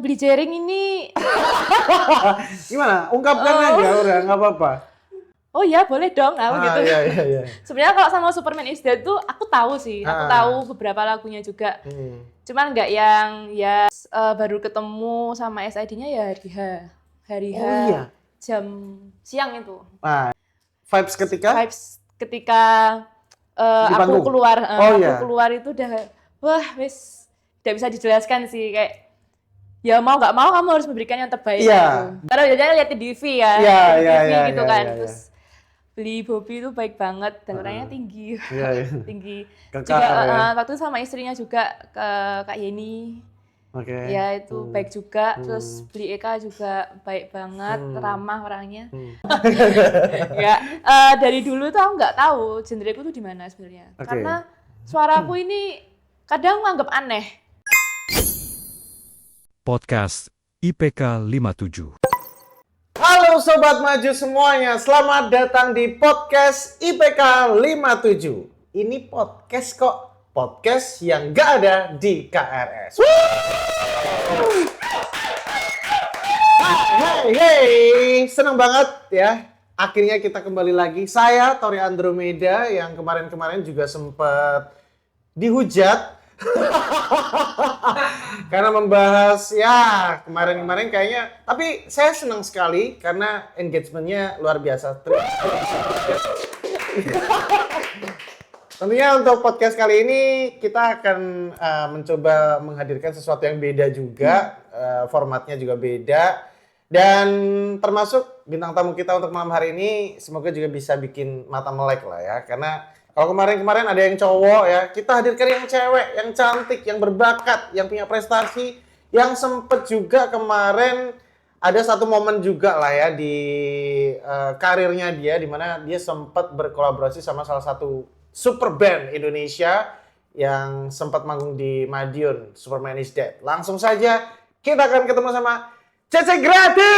Beli jaring ini. Gimana? Ungkapkan aja udah, nggak apa-apa. Oh iya, boleh dong, gitu. Iya. Sebenarnya kalau sama Superman is Dead tuh aku tahu sih, aku tahu beberapa lagunya juga. Cuman nggak yang baru ketemu sama SID-nya ya hari H. Oh iya. Jam siang itu. Vibes ketika aku keluar, iya. keluar itu udah, wah wis, tidak bisa dijelaskan sih, kayak ya mau nggak mau kamu harus memberikan yang terbaik gitu. Karena biasanya lihat di TV ya, gitu kan. Terus beli Bobby itu baik banget dan orangnya tinggi, tinggi. Juga waktu itu sama istrinya juga ke Kak Yeni. Ya itu baik juga. Terus beli Eka juga baik banget, ramah orangnya. Ya dari dulu tuh aku nggak tahu genreku tuh di mana sebenarnya. Karena suaraku ini kadang anggap aneh. Podcast IPK 57. Halo Sobat Maju semuanya, selamat datang di podcast IPK 57. Ini podcast kok, podcast yang gak ada di KRS. Hey, senang banget ya. Akhirnya kita kembali lagi. Saya Tori Andromeda yang kemarin-kemarin juga sempat dihujat. Karena membahas kemarin kayaknya, tapi saya senang sekali karena engagementnya luar biasa. Tentunya untuk podcast kali ini kita akan mencoba menghadirkan sesuatu yang beda juga, formatnya juga beda, dan termasuk bintang tamu kita untuk malam hari ini semoga juga bisa bikin mata melek lah ya, karena kalau kemarin ada yang cowok ya, kita hadirkan yang cewek, yang cantik, yang berbakat, yang punya prestasi, yang sempet juga kemarin ada satu momen juga lah ya di karirnya dia, di mana dia sempat berkolaborasi sama salah satu super band Indonesia yang sempat manggung di Madiun, Superman is Dead. Langsung saja kita akan ketemu sama Cece Greti.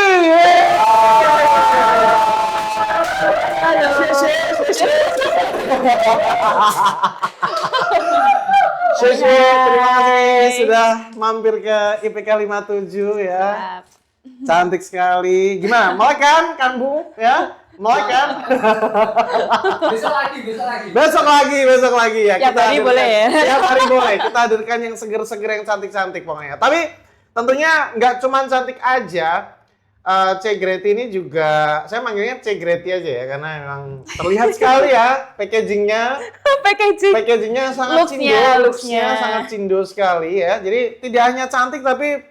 Halo. Cece, terima kasih sudah mampir ke IPK 57 ya. Cantik sekali. Gimana? Melek kan Bu? Ya? Melek kan? Besok lagi ya. Tiap hari boleh ya? Tiap hari boleh. Kita hadirkan yang seger-seger, yang cantik-cantik pokoknya. Tapi tentunya nggak cuma cantik aja. C Greti ini juga, saya manggilnya C Greti aja ya, karena memang terlihat sekali ya packagingnya sangat looksnya sangat cindo sekali ya. Jadi tidak hanya cantik tapi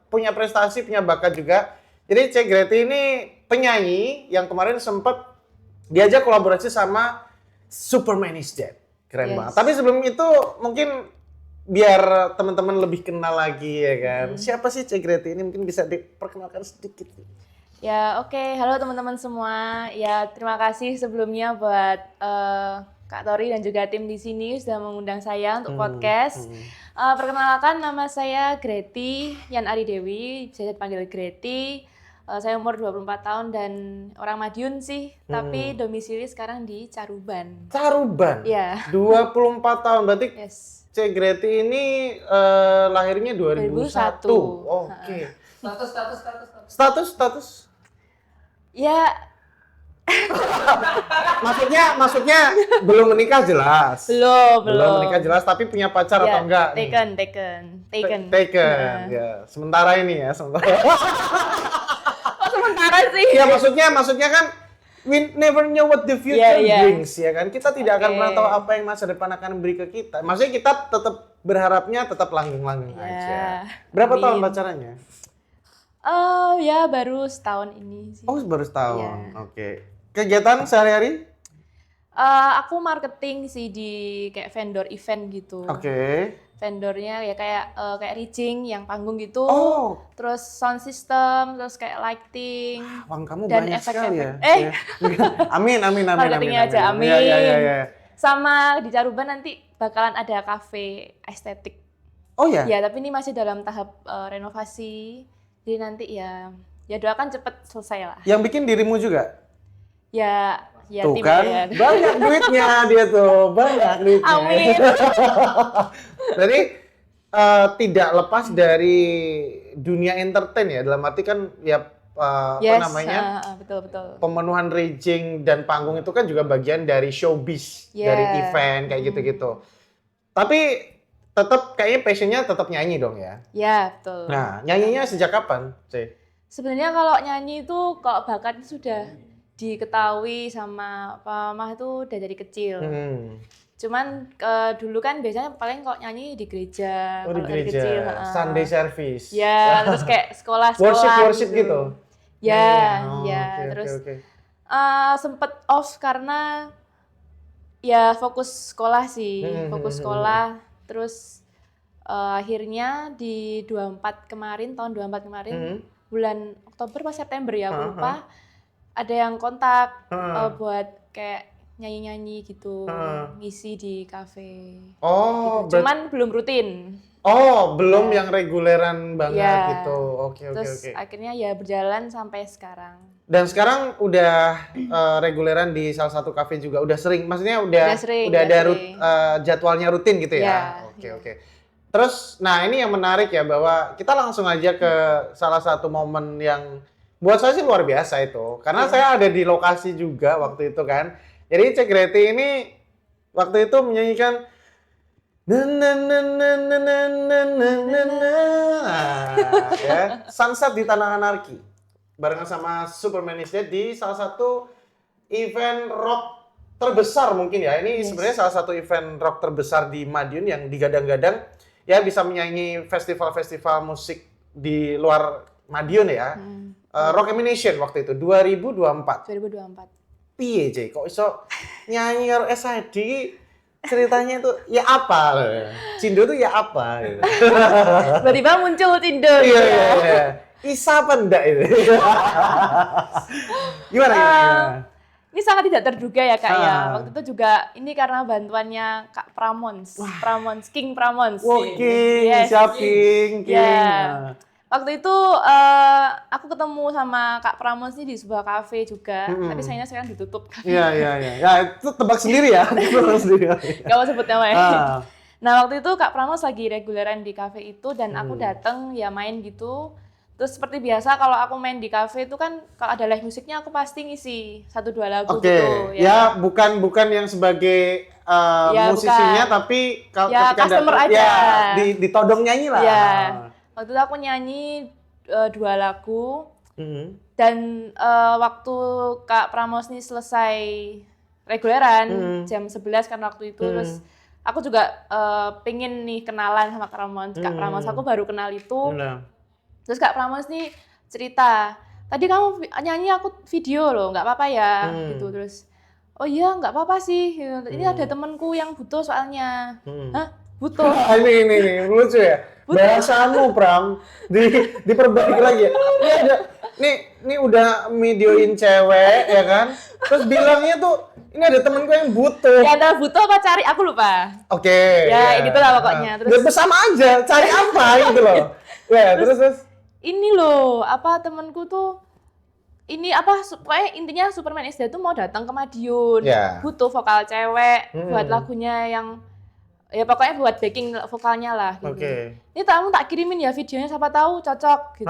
punya prestasi, punya bakat juga. Jadi C Greti ini penyanyi yang kemarin sempat diajak kolaborasi sama Superman is Dead. Keren banget. Tapi sebelum itu mungkin biar teman-teman lebih kenal lagi ya kan. Siapa sih C Greti ini, mungkin bisa diperkenalkan sedikit. Ya oke. Halo teman-teman semua. Ya terima kasih sebelumnya buat Kak Tori dan juga tim di sini sudah mengundang saya untuk podcast. Perkenalkan, nama saya Greti Yan Ari Dewi, biasa dipanggil Greti. Saya umur 24 tahun dan orang Madiun sih, tapi domisili sekarang di Caruban. Caruban? Iya. 24 tahun, berarti C Greti ini lahirnya 2001. Oke. Status? Ya. maksudnya belum menikah jelas. Belum menikah jelas, tapi punya pacar atau enggak? Taken. Ya. Sementara ini ya, sementara sih. Ya maksudnya kan we never know what the future brings ya kan. Kita tidak akan pernah tahu apa yang masa depan akan beri ke kita. Maksudnya kita tetap berharapnya tetap langgeng-langgeng aja. Berapa tahun pacarannya? Ya baru setahun ini sih. Oh, baru setahun. Oke. Kegiatan sehari-hari? Aku marketing sih di kayak vendor event gitu. Oke. Vendornya ya kayak rigging yang panggung gitu. Terus sound system, terus kayak lighting. Uang kamu dan banyak sekali ya. Amin. Marketingnya aja, amin. Ya. Sama di Caruban nanti bakalan ada cafe estetik. Oh ya? Ya, tapi ini masih dalam tahap renovasi. Jadi nanti ya doakan cepet selesai lah. Yang bikin dirimu juga? Ya tuh kan, banyak duitnya dia tuh, banyak duitnya. Amin. Jadi tidak lepas dari dunia entertain ya, dalam arti kan ya Yes, apa namanya betul betul. pemenuhan rigging dan panggung itu kan juga bagian dari showbiz, dari event kayak gitu-gitu. Tapi tetap kayaknya passionnya tetap nyanyi dong ya. Ya betul. Nah, nyanyinya sejak kapan, C? Sebenarnya kalau nyanyi itu kalau bakat sudah diketahui sama Pak Mah itu udah dari kecil. Cuman dulu kan biasanya paling kalau nyanyi di gereja. Oh, di kalau dari gereja, kecil, Sunday service. Ya, terus kayak sekolah-sekolah Worship gitu. Ya, okay, terus okay. sempet off karena ya fokus sekolah sih, fokus sekolah. Terus akhirnya di 24 kemarin, tahun 24 kemarin, bulan Oktober pas September ya, aku lupa, ada yang kontak buat kayak nyanyi-nyanyi gitu, ngisi di kafe. Oh, gitu. Cuman belum rutin. Oh, belum yang reguleran banget gitu. Oke. Terus akhirnya ya berjalan sampai sekarang. Dan sekarang udah reguleran di salah satu kafe juga. Udah sering, maksudnya udah ada jadwalnya rutin gitu ya. Oke. Terus, nah ini yang menarik ya bahwa kita langsung aja ke salah satu momen yang buat saya sih luar biasa itu. Karena saya ada di lokasi juga waktu itu kan. Jadi Cek Reti ini waktu itu menyanyikan Sunset di Tanah Anarki barengan sama Superman is Dead di salah satu event rock terbesar mungkin ya. Ini sebenarnya salah satu event rock terbesar di Madiun yang digadang-gadang ya bisa menyanyi festival-festival musik di luar Madiun ya. Rock Emination waktu itu 2024. Piye J, kok iso nyanyi karo SID ceritanya tuh ya apa? Cindo tuh ya apa gitu. Tiba-tiba muncul Cindo. Iya. Isa apa enggak itu? Gimana? Ini sangat tidak terduga ya Kak ya. Waktu itu juga ini karena bantuannya Kak Pramons. King Pramons. King, siap King. Waktu itu aku ketemu sama Kak Pramos nih di sebuah kafe juga, tapi sayangnya sekarang ditutup. Iya. Ya itu tebak sendiri ya. Gak mau sebut namanya. Nah waktu itu Kak Pramos lagi reguleran di kafe itu dan aku datang ya main gitu. Terus seperti biasa kalau aku main di kafe itu kan kalau ada live musiknya aku pasti ngisi 1-2 lagu gitu. Ya bukan yang sebagai musisinya bukan. Tapi kalau ya, ketika customer aja. Ya ditodong nyanyi lah. Ya. Waktu itu aku nyanyi 2 lagu dan waktu Kak Pramos nih selesai reguleran jam 11 kan waktu itu terus aku juga pengen nih kenalan sama Kak Pramos. Aku baru kenal itu. Terus Kak Pramos nih cerita, tadi kamu nyanyi aku video loh, nggak apa-apa ya gitu. Terus oh iya nggak apa-apa sih, ini ada temanku yang butuh soalnya. Hah? Butuh? Ini lucu ya. Bahasamu Pram diperbaiki lagi ya. Ini udah videoin cewek ya kan. Terus bilangnya tuh ini ada temenku yang butuh. Ya antara butuh apa cari aku lupa. Oke. Ya gitulah pokoknya. Terus bersama aja cari apa gitu loh. Ya terus ini loh apa temenku tuh ini apa pokoknya intinya Superman is Dead tuh mau datang ke Madiun. Butuh vokal cewek buat lagunya yang ya pokoknya buat backing vokalnya lah gitu. Ini kamu tak kirimin ya videonya siapa tahu cocok gitu.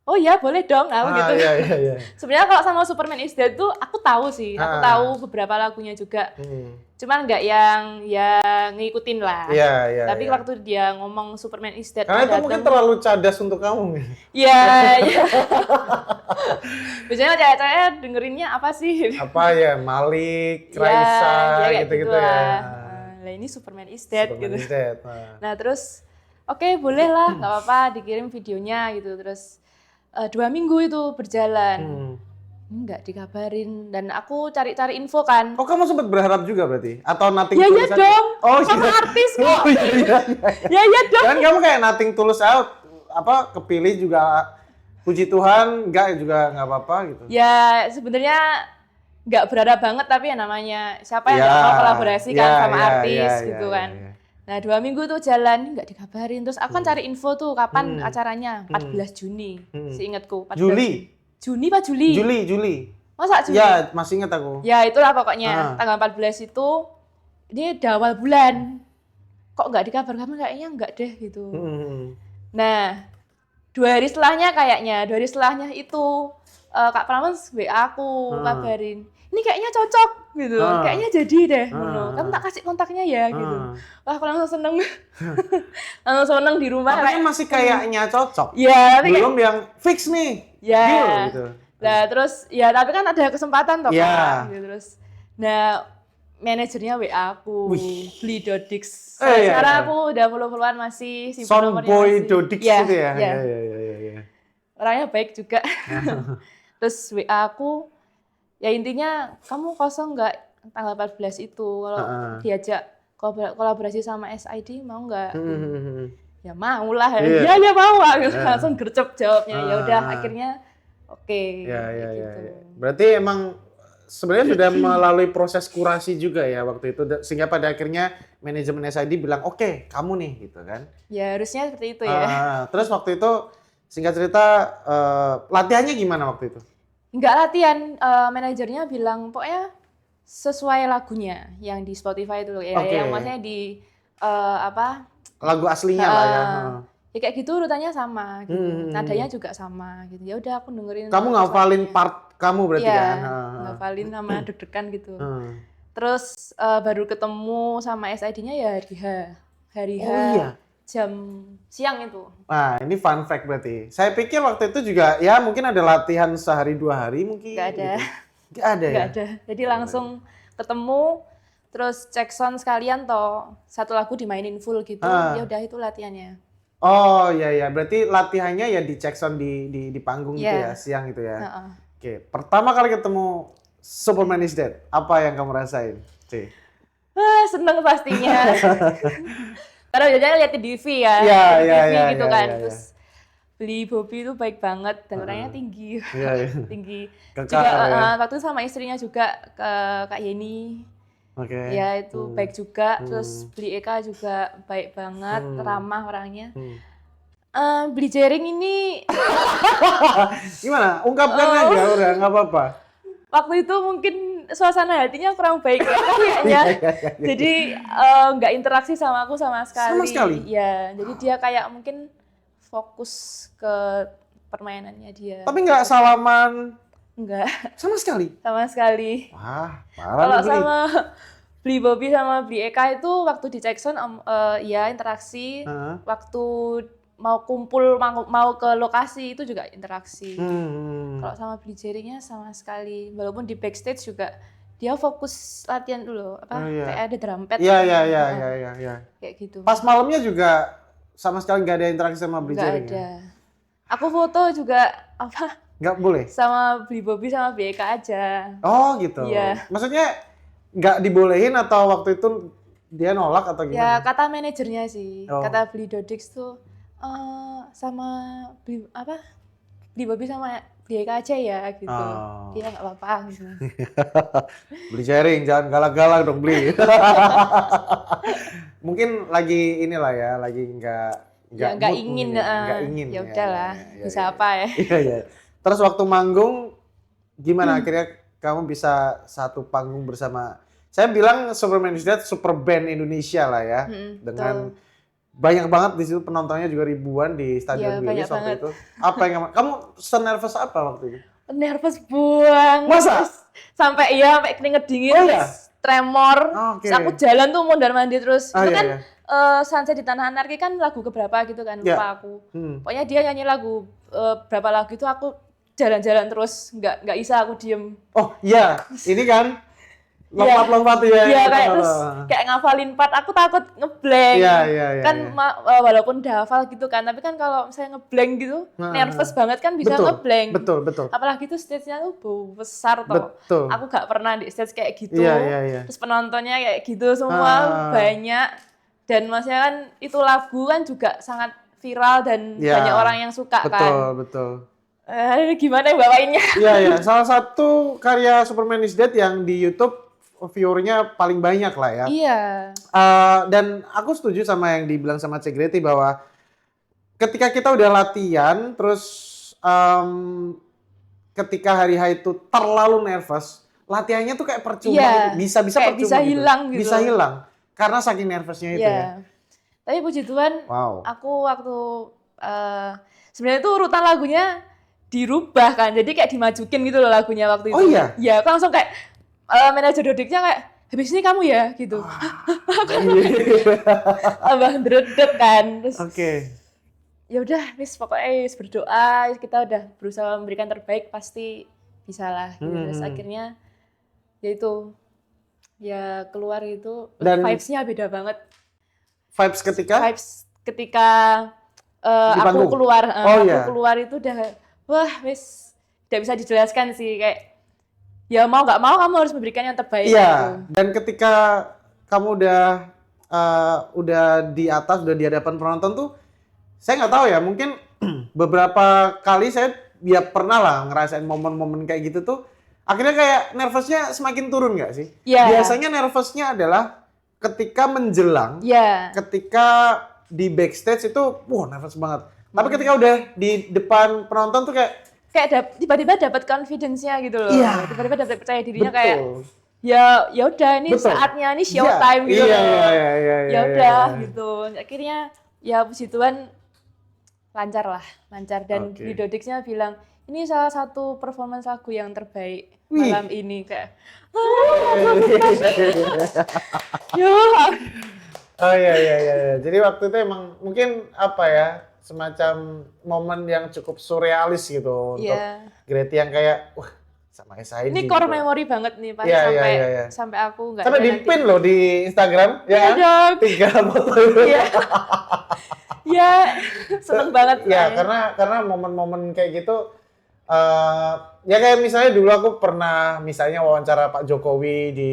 Oh iya boleh dong aku gitu. Iya. Sebenarnya kalau sama Superman is Dead tuh aku tahu sih, aku tahu beberapa lagunya juga. Cuman nggak yang ngikutin lah. Iya. Tapi waktu dia ngomong Superman is Dead karena itu mungkin terlalu cadas untuk kamu. Iya. Biasanya cewek-cewek dengerinnya apa sih? Apa ya, Malik, Raisa gitu-gitu ya. Nah ini Superman is Dead gitu. Nah terus oke, boleh lah, nggak apa-apa dikirim videonya gitu. Terus 2 minggu itu berjalan, nggak dikabarin dan aku cari-cari info kan. Oh kamu sempat berharap juga berarti? Atau nothing ya, tulus out? Dong, sama artis kok. Iya dong. Kan kamu kayak nothing tulus out, apa kepilih juga puji Tuhan, nggak juga nggak apa-apa gitu. Ya sebenarnya nggak berharap banget tapi ya namanya siapa yang nggak mau kolaborasi kan sama artis gitu kan. Nah 2 minggu tuh jalan nggak dikabarin terus aku kan cari info tuh kapan acaranya 14 Juni seingatku. Juni apa Juli? Juli. Masa Juli? Ya masih ingat aku. Ya itulah pokoknya tanggal 14 itu ini udah awal bulan. kok nggak dikabar-kabar, kayaknya nggak deh gitu. Hmm. Nah, 2 hari setelahnya itu Kak Pramans WA aku kabarin, ini kayaknya cocok gitu, kayaknya jadi deh, kan tak kasih kontaknya ya gitu. Wah, aku langsung seneng, langsung seneng di rumah. Makanya masih kayaknya cocok, ya, belum yang fix nih, ya. deal gitu. Nah terus ya tapi kan ada kesempatan toh Kak, gitu. Terus, nah manajernya WA aku, beli Dodix. Sekarang aku udah follow-followan masih, simpen nomornya Sonboy masih. Dodix gitu ya? Iya. Orangnya baik juga. Terus WA aku, ya intinya kamu kosong nggak tanggal 14 itu, kalau diajak kolaborasi sama SID mau nggak? Ya mau lah, ya mau lah, langsung gercep jawabnya. Ya udah akhirnya oke. Gitu. Berarti emang sebenarnya sudah melalui proses kurasi juga ya waktu itu, sehingga pada akhirnya manajemen SID bilang oke, kamu nih gitu kan? Ya harusnya seperti itu ya. Terus waktu itu singkat cerita latihannya gimana waktu itu? Nggak latihan, manajernya bilang pokoknya sesuai lagunya yang di Spotify itu loh ya, yang maksudnya di lagu aslinya lah ya. Ya kayak gitu urutannya sama gitu. Nadanya juga sama gitu. Ya udah aku dengerin. Kamu ngafalin part kamu berarti kan? Ngafalin sama deg-degan gitu. Terus baru ketemu sama SID-nya ya hari H. Jam siang itu. Nah, ini fun fact berarti. Saya pikir waktu itu juga ya mungkin ada latihan sehari 2 hari mungkin. Nggak ada. Gitu. Nggak ada ya? Nggak ada. Jadi langsung ketemu, terus cek sound sekalian toh. Satu lagu dimainin full gitu. Ya udah itu latihannya. Oh iya, berarti latihannya ya di check sound di panggung gitu ya, siang gitu ya. Oke, pertama kali ketemu Superman is Dead, apa yang kamu rasain? Seneng pastinya. Karena biasanya lihat di DV ya, gitu kan. Terus beli Bobby itu baik banget dan orangnya tinggi, tinggi. Juga waktu itu sama istrinya juga ke Kak Yeni. Ya itu baik juga, terus beli Eka juga baik banget, ramah orangnya. Beli Jering ini gimana? Ungkapkan aja udah, nggak apa-apa. Waktu itu mungkin suasana hatinya kurang baik ya kayaknya. Jadi nggak interaksi sama aku sama sekali. Sama sekali? Ya, jadi dia kayak mungkin fokus ke permainannya dia. Tapi nggak salaman? Enggak. Sama sekali? Sama sekali. Wah, parah. Kalau sama beli Bobby sama beli Eka itu waktu di Jackson ya interaksi. Waktu mau kumpul, mau ke lokasi itu juga interaksi. Kalau sama beli Jeringnya sama sekali. Walaupun di backstage juga dia fokus latihan dulu. Kayak ada drum pad. Iya. Kayak gitu. Pas malamnya juga sama sekali nggak ada interaksi sama beli Jering? Nggak ada. Aku foto juga nggak boleh? Sama beli Bobby sama beli Eka aja. Oh gitu? Iya. Maksudnya nggak dibolehin atau waktu itu dia nolak atau gimana? Ya kata manajernya sih. Kata beli Dodix tuh sama beli Bobby sama beli Eka aja ya gitu. Iya nggak apa-apa gitu. Beli Jering, jangan galak-galak dong beli. Mungkin lagi inilah ya, lagi nggak ingin. Ya udahlah, bisa apa ya? Iya. Terus waktu manggung gimana akhirnya kamu bisa satu panggung bersama? Saya bilang Superman is Dead super band Indonesia lah ya, dengan banyak banget di situ penontonnya juga ribuan di Stadion Wilis waktu itu. Apa yang kamu senervous apa waktu itu? Nervous buang. Masa? Sampai keringet dingin, tremor. Terus aku jalan tuh mondar-mandir terus. Itu kan Sunset di Tanah Anarki kan lagu keberapa gitu kan, lupa aku. Pokoknya dia nyanyi lagu berapa lagu itu aku jalan-jalan terus, nggak bisa aku diem. Oh iya, ini kan lompat-lompat ya. Iya, kayak terus kayak ngafalin part, aku takut ngeblank. Iya. Kan walaupun udah hafal gitu kan, tapi kan kalau misalnya ngeblank gitu, nervous banget kan bisa ngeblank. Betul. Apalagi tuh stage-nya tuh besar toh. Betul. Aku gak pernah di stage kayak gitu. Iya. Terus penontonnya kayak gitu semua banyak. Dan maksudnya kan itu lagu kan juga sangat viral dan banyak orang yang suka kan. Betul. Gimana ya bawainnya? Iya. Salah satu karya Superman is Dead yang di YouTube viewernya paling banyak lah ya. Iya. Dan aku setuju sama yang dibilang sama Cek Greti bahwa ketika kita udah latihan, terus ketika hari H itu terlalu nervous, latihannya tuh kayak percuma, bisa percuma bisa gitu. Hilang gitu. Bisa hilang karena saking nervousnya itu ya. Tapi puji Tuhan, Wow. aku waktu sebenarnya itu urutan lagunya dirubah kan, jadi kayak dimajukin gitu loh lagunya waktu itu. Oh iya? Ya, aku langsung kayak manajer Dodiknya kayak, habis ini kamu ya gitu. Abah dredeg kan. Terus ya udah, Miss pokoknya berdoa, kita udah berusaha memberikan terbaik, pasti bisa lah. Gitu. Terus akhirnya ya itu, ya keluar itu, Dan vibes-nya beda banget. Vibes ketika aku keluar, iya. keluar itu udah, wah wis tidak bisa dijelaskan sih, kayak ya mau nggak mau kamu harus memberikan yang terbaik. Iya. Gitu. Dan ketika kamu udah di atas, udah di hadapan penonton tuh, saya nggak tahu ya, mungkin beberapa kali saya ya pernah lah ngerasain momen-momen kayak gitu tuh, akhirnya kayak nervousnya semakin turun nggak sih? Yeah. Biasanya nervousnya adalah ketika menjelang, ketika di backstage itu, wah nervous banget. Tapi ketika udah di depan penonton tuh kayak tiba-tiba dapat confidence-nya gitu loh. Iya. Tiba-tiba dapat percaya dirinya. Betul. Kayak ya udah ini saatnya, ini show time gitu loh. Ya udah gitu. Akhirnya ya puji Tuhan lancar dan di Dodiknya bilang ini salah satu performance lagu yang terbaik malam ini kayak. Oh iya. Jadi waktu itu emang mungkin apa ya, semacam momen yang cukup surrealis gitu untuk Grety yang kayak wah sama SID. Ini core memory banget nih, pas sampai aku nggak. Sampai di-pin loh di Instagram ya. Kan? 3 foto itu. Ya, seneng banget. Ya, karena momen-momen kayak gitu ya kayak misalnya dulu aku pernah misalnya wawancara Pak Jokowi di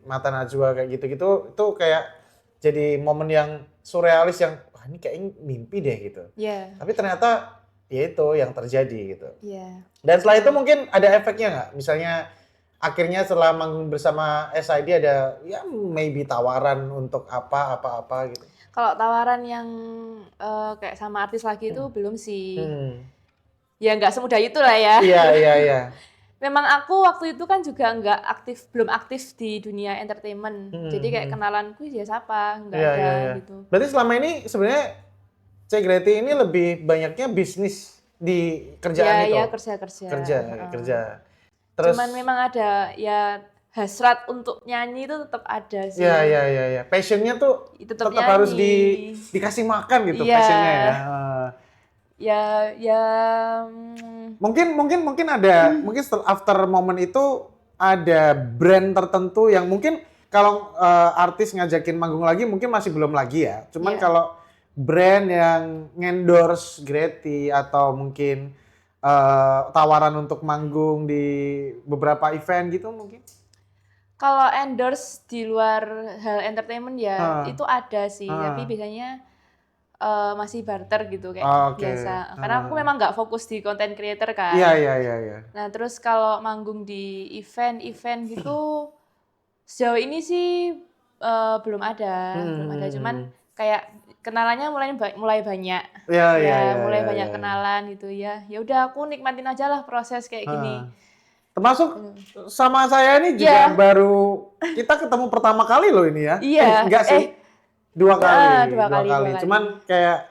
Mata Najwa kayak gitu-gitu, itu kayak jadi momen yang surrealis yang wah ini kayaknya mimpi deh gitu. Tapi ternyata ya itu yang terjadi gitu. Dan setelah itu mungkin ada efeknya nggak? Misalnya akhirnya setelah manggung bersama SID ada ya maybe tawaran untuk apa gitu. Kalau tawaran yang kayak sama artis lagi itu belum sih. Ya nggak semudah itu lah ya. Iya. Memang aku waktu itu kan juga belum aktif di dunia entertainment. Jadi kayak kenalanku ya siapa, nggak ada gitu. Berarti selama ini sebenarnya Cek Grety ini lebih banyaknya bisnis di kerjaan itu? Iya, kerja. Terus, cuman memang ada ya hasrat untuk nyanyi itu tetap ada sih. Iya. Passionnya tuh tetap harus dikasih makan gitu, passionnya ya. Mungkin ada, mungkin after moment itu ada brand tertentu yang mungkin kalau artis ngajakin manggung lagi mungkin masih belum lagi ya. Cuman kalau brand yang ngendorse Grety atau mungkin tawaran untuk manggung di beberapa event gitu mungkin? Kalau endorse di luar hal entertainment ya itu ada sih, tapi biasanya masih barter gitu kayak biasa. Karena aku memang nggak fokus di content creator kan. Iya. Nah terus kalau manggung di event gitu sejauh ini sih belum ada. Cuman kayak kenalannya mulai banyak. Mulai banyak kenalan gitu ya. Ya udah aku nikmatin aja lah proses kayak gini. Termasuk sama saya ini juga baru kita ketemu pertama kali loh ini ya. Enggak sih. Dua kali. Cuman kayak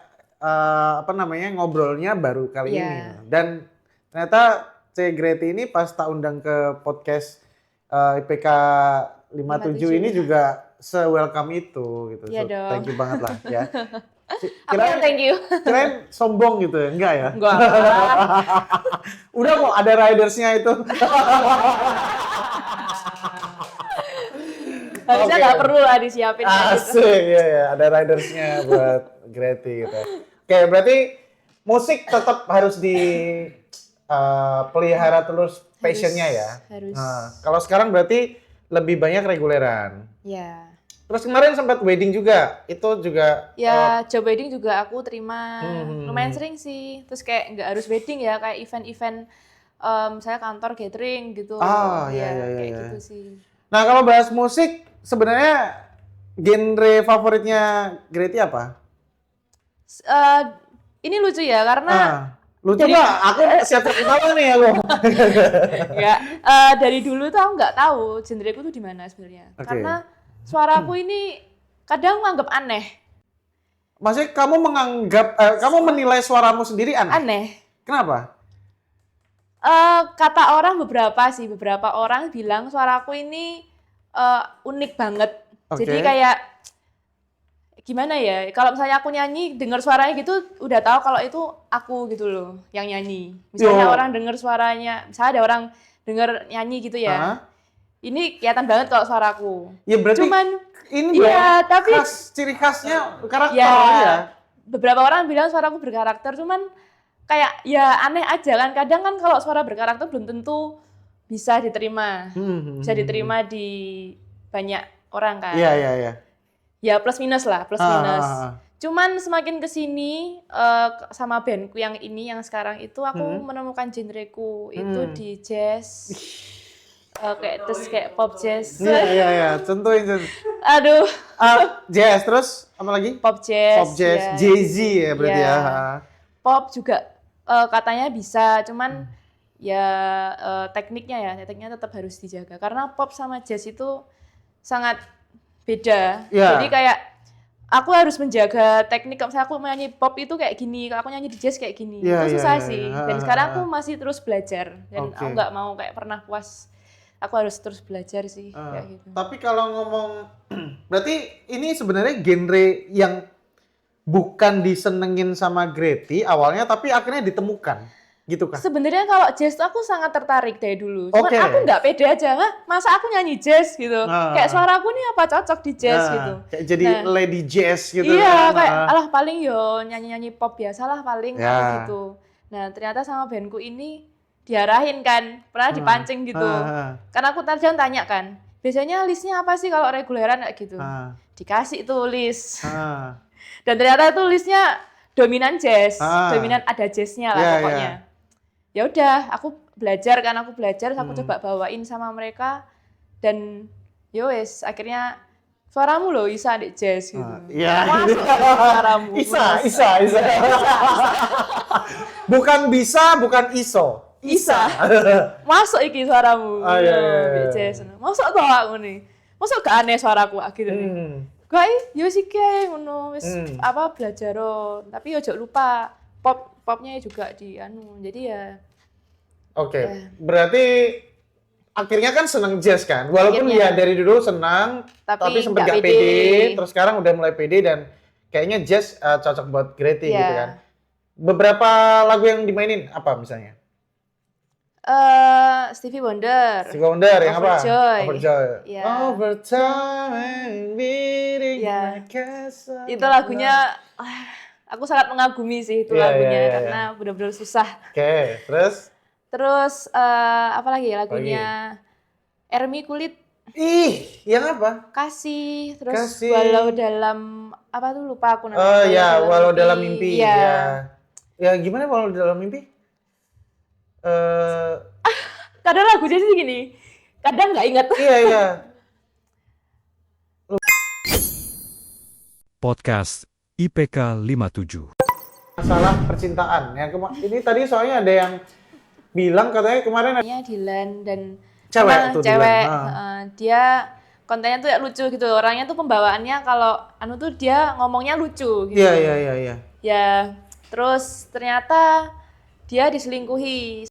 ngobrolnya baru kali ini. Dan ternyata Cek Grety ini pas tak undang ke podcast IPK 57 ini juga se-welcome itu gitu. Thank you banget lah ya. Thank you. Kirain sombong gitu ya? Enggak ya? Enggak. Udah kok ada ridersnya itu. Harusnya nggak perlu lah disiapin. Asik, ya. Ada ridersnya buat Grety gitu. Oke, berarti musik tetap harus pelihara terus passionnya ya? Harus. Nah, kalau sekarang berarti lebih banyak reguleran? Ya. Terus kemarin sempat wedding juga, itu juga? Ya, job wedding juga aku terima lumayan sering sih. Terus kayak nggak harus wedding ya, kayak event-event misalnya kantor catering gitu. Kayak gitu sih. Nah kalau bahas musik, sebenarnya genre favoritnya Grety apa? Ini lucu ya, karena lucu nggak? Aku siap ketawa nih aku. Enggak, dari dulu tuh aku nggak tahu genreku tuh di mana sebenarnya. Karena suaraku ini kadang nganggap aneh. Maksudnya kamu kamu menilai suaramu sendiri aneh? Aneh. Kenapa? Kata orang beberapa orang bilang suaraku ini unik banget. Oke. Jadi kayak gimana ya? Kalau misalnya aku nyanyi, dengar suaranya gitu, udah tahu kalau itu aku gitu loh yang nyanyi. Misalnya orang dengar suaranya, misalnya ada orang dengar nyanyi gitu ya. Ini kelihatan banget kalau suaraku. Ya berarti Cuman ini iya, tapi ciri khasnya karakter ya, ya. beberapa orang bilang suaraku berkarakter, cuman kayak ya aneh aja kan. Kadang kan kalau suara berkarakter belum tentu bisa diterima. Bisa diterima di banyak orang kan. Iya. Ya plus minus lah, plus minus. Cuman semakin kesini sama bandku yang ini, yang sekarang itu aku menemukan genreku itu di jazz. Kayak pop jazz. Iya. Contohin. Aduh. Jazz terus apa lagi? Pop jazz. Ya. Jay-Z ya berarti ya. Pop juga katanya bisa, cuman tekniknya tetap harus dijaga karena pop sama jazz itu sangat beda. Yeah. Jadi kayak aku harus menjaga teknik. Kalau misalnya aku nyanyi pop itu kayak gini, kalau aku nyanyi di jazz kayak gini. Itu susah sih. Dan sekarang aku masih terus belajar dan aku nggak mau kayak pernah puas. Aku harus terus belajar sih kayak gitu. Tapi kalau ngomong berarti ini sebenarnya genre yang bukan disenengin sama Greti awalnya, tapi akhirnya ditemukan, gitu kan? Sebenarnya kalau jazz tuh aku sangat tertarik dari dulu. Cuman aku nggak pede aja, masa aku nyanyi jazz gitu. Kayak suaraku nih apa cocok di jazz gitu. Kayak jadi lady jazz gitu. Iya, kayak alah paling yo nyanyi-nyanyi pop biasa lah paling gitu. Nah ternyata sama bandku ini diarahin kan, pernah dipancing gitu. Karena aku tadi tanya kan, biasanya listnya apa sih kalau reguleran kayak gitu. Dikasih tuh list. Dan ternyata itu listnya dominan jazz, dominan ada jazznya lah pokoknya. Ya udah, aku belajar, aku coba bawain sama mereka dan wes akhirnya suaramu loh Isa di jazz gitu. Masuk suaramu. Isa. Bukan bisa, bukan iso. Isa. Masuk iki suaramu. Iya. Jazz. Masuk kok aku nih. Masuk gak aneh suaraku gitu nih. Kayak yo sih kayak ngono wis belajar tapi yo jangan lupa popnya juga di jadi ya. Oke. Berarti akhirnya kan seneng jazz kan, walaupun ya dari dulu senang tapi sempat gak pede, terus sekarang udah mulai pede dan kayaknya jazz cocok buat Greti gitu kan. Beberapa lagu yang dimainin apa misalnya? Stevie Wonder yang apa? Overjoy. Overtime beating my castle. Itu lagunya aku sangat mengagumi sih itu lagunya karena benar-benar susah. Oke, terus apa lagi lagunya Ermi Kulit. Yang apa? Kasih, terus Walau Dalam apa tuh lupa aku Oh namanya. ya, Walau Dalam Mimpi. Ya. Ya gimana Walau Dalam Mimpi? Kadang lagunya sih gini, kadang nggak ingat. Iya. Podcast IPK 57. Masalah percintaan. Ini tadi soalnya ada yang bilang katanya kemarin Dilan dan cewek. Dia kontennya tuh lucu gitu. Orangnya tuh pembawaannya kalau tuh dia ngomongnya lucu gitu. Iya. Ya, terus ternyata dia diselingkuhi